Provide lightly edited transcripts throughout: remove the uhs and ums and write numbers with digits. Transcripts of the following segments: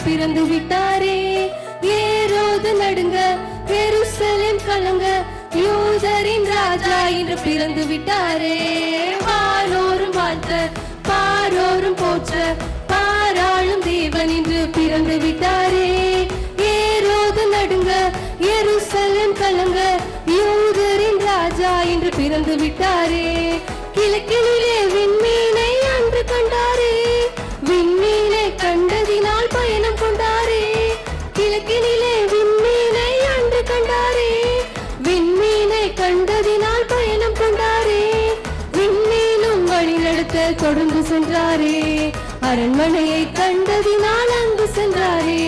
பிறந்து விட்டாரே. ஏரோது நடுங்க, எருசலேம் கலங்க, யூதரின் ராஜா இன்று பிறந்து விட்டாரே. வானோரும் வாழ்த்த, பாரோரும் போற்ற, பாராளும் தேவன் இன்று பிறந்து விட்டாரே. ஏரோது நடுங்க, எருசலேம் கலங்க, யூதரின் ராஜா இன்று பிறந்து விட்டாரே. கிழக்கினிலே விண்மீனை அன்று கண்டாரே, விண்மீனை கண்டதினால் பயணம் கொண்டாரே. கிழக்கினிலே விண்மீனை அன்று கண்டாரே, விண்மீனை கண்டதினால் பயணம் கொண்டாரே. விண்மீனும் வழி நடத்த தொடர்ந்து சென்றாரே, அரண்மனையை கண்டதினால் அங்கு சென்றாரே.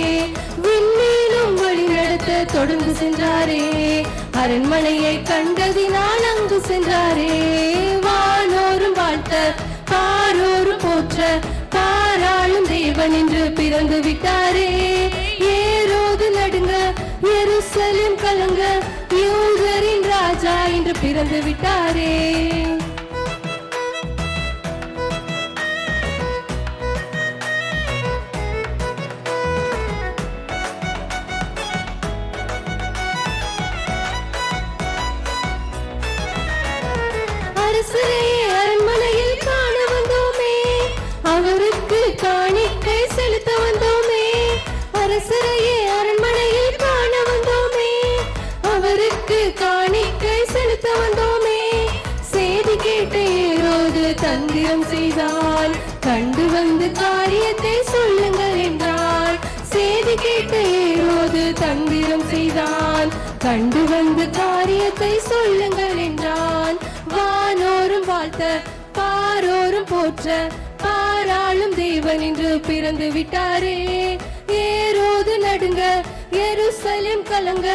விண்மீனும் வழி நடத்த தொடர்ந்து சென்றாரே, அரண்மனையை கண்டதினால் அங்கு சென்றாரே. வானோரும் வாழ்த்த, பாரோரும் போற்ற, பாராளும் தேவன் என்று பிறந்து விட்டாரே. ஏரோது நடுங்க, எருசலேம் கலங்க, யூதரின் ராஜா என்று பிறந்து விட்டாரே. அரசரையே அரண்மனையில் காண வந்தோமே, அவருக்கு காணிக்கை செலுத்த வந்தோமே. அரசரையே அரண்மனையில் காண வந்தோமே, அவருக்கு காணிக்கை செலுத்த வந்தோமே. செய்தி கேட்ட ஏரோது தந்திரம் செய்தால், கண்டு வந்து காரியத்தை சொல்லுங்கள் என்றால். செய்தி கேட்ட ஏரோது தந்திரம் செய்தால், கண்டு வந்து காரியத்தை சொல்லுங்கள் என்றான். வானோரும் வாழ்த்த, பாரோரும் போற்ற, பாராளும் தேவன் இன்று பிறந்து விட்டாரே. ஏரோது நடுங்க, எருசலேம் கலங்க,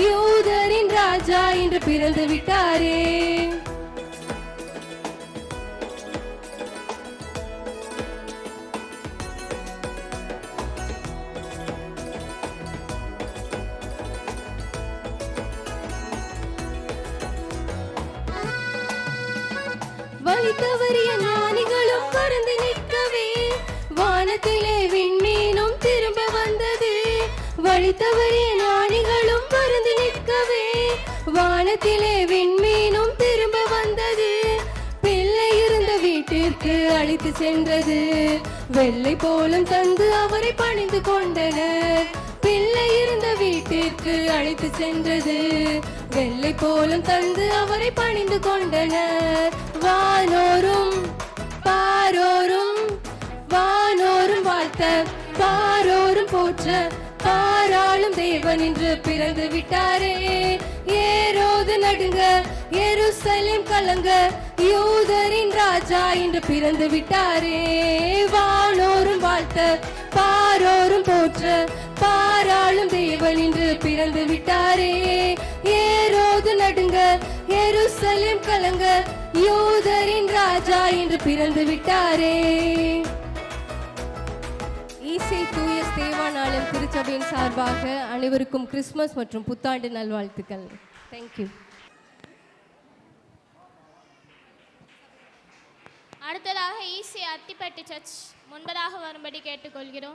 யூதரின் ராஜா இன்று பிறந்து விட்டாரே. வழி தவறிய ஞானிகளும் பறந்து நிற்கவே, வானத்திலே விண்மீனும் திரும்ப வந்தது. வழி தவறிய ஞானிகளும் பறந்து நிற்கவே, வானத்திலே விண்மீனும் திரும்ப வந்தது. பிள்ளை இருந்த வீட்டிற்கு அழைத்து சென்றது, வெள்ளை போலும் தந்து அவரை பணிந்து கொண்டனர். பிள்ளை இருந்த வீட்டிற்கு அழைத்து சென்றது, வெள்ளை போலும் தந்து அவரை பணிந்து கொண்டனர். வானோரும் பாரோரும், வானோரும் வாழ்த்த, பாரோரும் போற்ற, பாராளும் தேவன் இன்று பிறந்து விட்டாரே. ஏரோது நடுங்க, எருசலேம் கலங்க, யூதரின் ராஜா இன்று பிறந்து விட்டாரே. வானோரும் வாழ்த்த, பாரோரும் போற்ற, பாராளும் தேவன் இன்று பிறந்து விட்டாரே. ஏரோது நடுங்க, எருசலேம் கலங்க, யூதரின் ராஜா இன்று பிறந்து விட்டாரே. ஈசை தூய ஸ்தேவானாலும் திருச்சபையின் சார்பாக அனைவருக்கும் கிறிஸ்துமஸ் மற்றும் புத்தாண்டு நல்வாழ்த்துக்கள். தேங்க்யூ. அடுத்ததாக ஈசை அத்திப்பட்டு சர்ச் முன்பதாக வரும்படி கேட்டுக்கொள்கிறோம்.